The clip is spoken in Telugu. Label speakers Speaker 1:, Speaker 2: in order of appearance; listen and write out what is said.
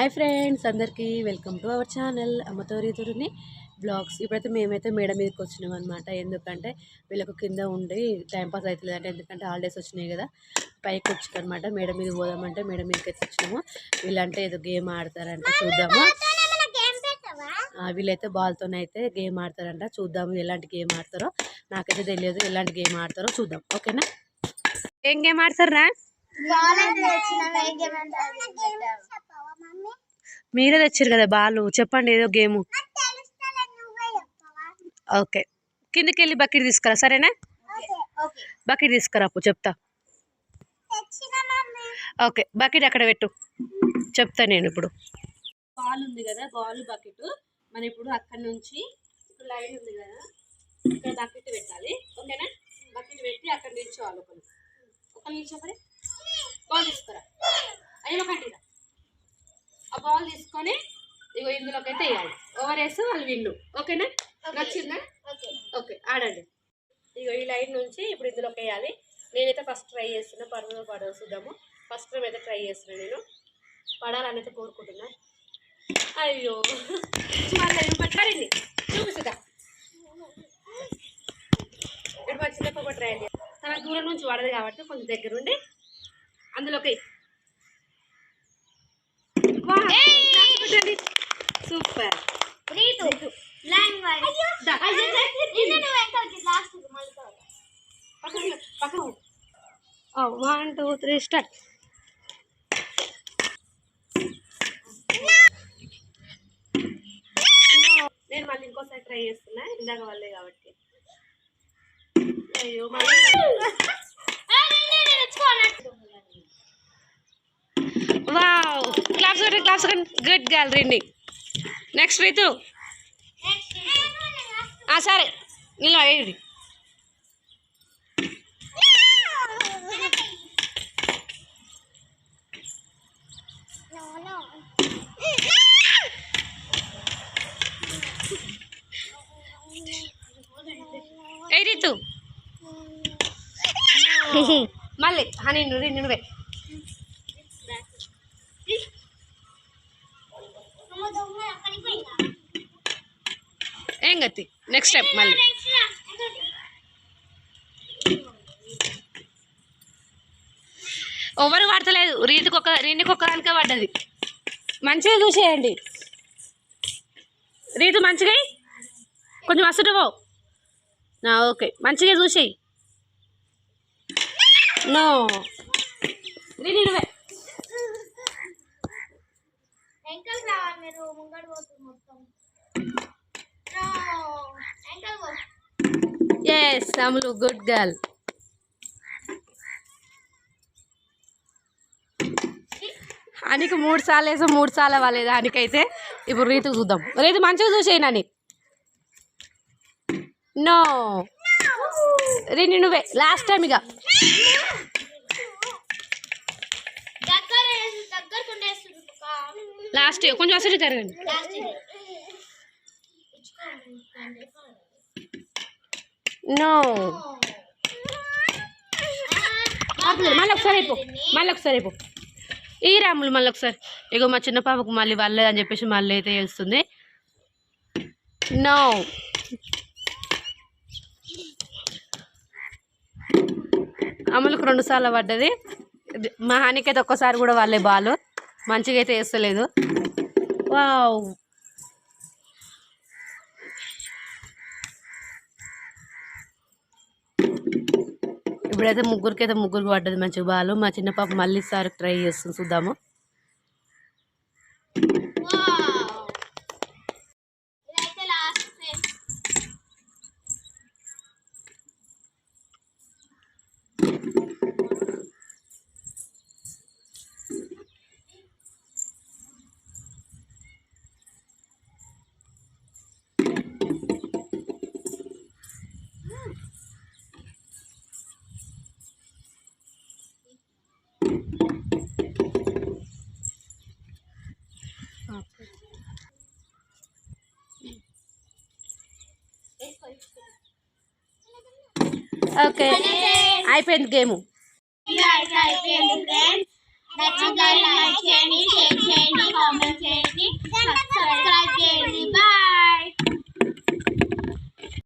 Speaker 1: హాయ్ ఫ్రెండ్స్, అందరికీ వెల్కమ్ టు అవర్ ఛానల్ అమ్మతో రీతుని బ్లాగ్స్. ఇప్పుడైతే మేమైతే మేడ మీదకి వచ్చినాం అనమాట. ఎందుకంటే వీళ్ళకు కింద ఉండి టైంపాస్ అవుతుంది అంటే, ఎందుకంటే హాలిడేస్ వచ్చినాయి కదా, పైకి వచ్చారు అనమాట. మేడ మీద పోదామంటే మేడ మీదకి అయితే వచ్చినాము. వీళ్ళంటే ఏదో గేమ్ ఆడతారంట, చూద్దాము. వీళ్ళైతే బాల్తోనైతే గేమ్ ఆడతారంట, చూద్దాము ఎలాంటి గేమ్ ఆడతారో. నాకైతే తెలియదు ఎలాంటి గేమ్ ఆడతారో, చూద్దాం. ఓకేనా? ఏం గేమ్ ఆడతారా? మీరే తెచ్చారు కదా బాలు, చెప్పండి ఏదో గేమ్. ఓకే, కిందికి వెళ్ళి బకెట్ తీసుకురా, సరేనా? బకెట్ తీసుకురా, అప్పు చెప్తా. ఓకే, బకెట్ అక్కడ పెట్టు, చెప్తా నేను. ఇప్పుడు బాల్ ఉంది కదా, బాల్ బకెట్ మనం ఇప్పుడు అక్కడ నుంచి ఇప్పుడు లైన్ ఉంది కదా, ఇక్కడ బకెట్ పెట్టాలి. ఓకేనా? బకెట్ పెట్టి అక్కడ నిల్చోవాలి. ఒక నిల్చోపడి బాల్ తీసుకురా, అయ్యో కంటిరా. ఆ బాల్ తీసుకొని ఇగో ఇందులోకి అయితే వేయాలి. ఓవర్ వేసి వాళ్ళు విన్ను. ఓకేనా? నచ్చిందా? ఓకే, ఆడండి. ఇగో ఈ లైన్ నుంచి ఇప్పుడు ఇందులోకి వేయాలి. నేనైతే ఫస్ట్ ట్రై చేస్తున్నా, పడదో పడదో చూద్దాము. ఫస్ట్ టైం అయితే ట్రై చేస్తున్నా, నేను పడాలని అయితే కోరుకుంటున్నా. అయ్యో మళ్ళీ పడింది, చూపిస్తుందా? ఇప్పుడు మా చిన్నప్ప ట్రై చేయాలి. తన దూరం నుంచి పడదు కాబట్టి కొంచెం దగ్గర ఉండి అందులోకి. Super. One two three start. నేను మళ్ళీ ఇంకోసారి ట్రై చేస్తున్నా, ఇందాక వాళ్ళే కాబట్టి. అయ్యో మళ్ళీ వావ్, క్లాప్స్ కొట్టండి, క్లాప్స్ కొట్టండి. గుడ్ గర్ల్ రిండి. నెక్స్ట్ రీతు. సరే ఇలా వేయండి. ఏ రీతు మళ్ళీ హనీ నువ్వే. ఏం గతి, నెక్స్ట్ స్టెప్ మళ్ళీ. ఎవరు పడతలేదు, రీతికి ఒక్కదానికే పడ్డది. మంచిగా చూసేయండి రీతు, మంచిగా కొంచెం అసలు పో. ఓకే, మంచిగా చూసేయి. నో రీతి నువ్వే. ఎస్ అమలు, గుడ్ గర్ల్. అనికి 3 సార్లు వేసాం, 3 సార్లు అవ్వలేదు అనికైతే. ఇప్పుడు రీతు చూద్దాం. రీతు మంచిగా చూసేయి నని. నో రీని నువ్వే లాస్ట్ టైం. ఇక లాస్ట్ కొంచెం అసలు జరగండి. నో మళ్ళీ ఒకసారి అయిపో, మళ్ళీ ఒకసారి అయిపో. ఈ రాములు మళ్ళీ ఒకసారి. ఇగో మా చిన్న పాపకు మళ్ళీ వాళ్ళేదని చెప్పేసి మళ్ళీ అయితే చేస్తుంది. నో అమలుకు 2 సార్లు పడ్డది. మా హానికైతే ఒక్కసారి కూడా వాళ్ళే బాలు మంచిగా అయితే వేస్తలేదు. వావ్, ఇప్పుడైతే ముగ్గురికి పడ్డది మంచిగా బాలు. మా చిన్న పాప మళ్ళీ సారి ట్రై చేస్తుంది, చూద్దాము. ఓకే, అయిపోయింది గేమ్.